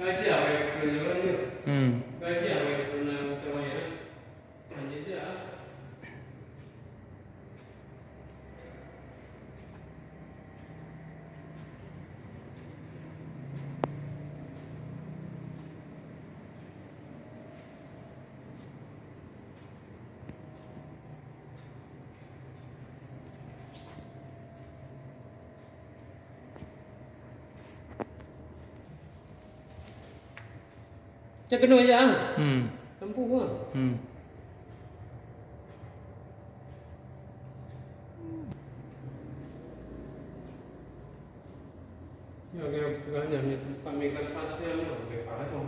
Gaji apa yang kerja kan ni? Hmm. Gaji apa yang pernah kita bayar? Hanya dia. Cak kena aja ah. Lampu ah. Ya, dia pegangan ni sempat megang pasir ni, dia pakai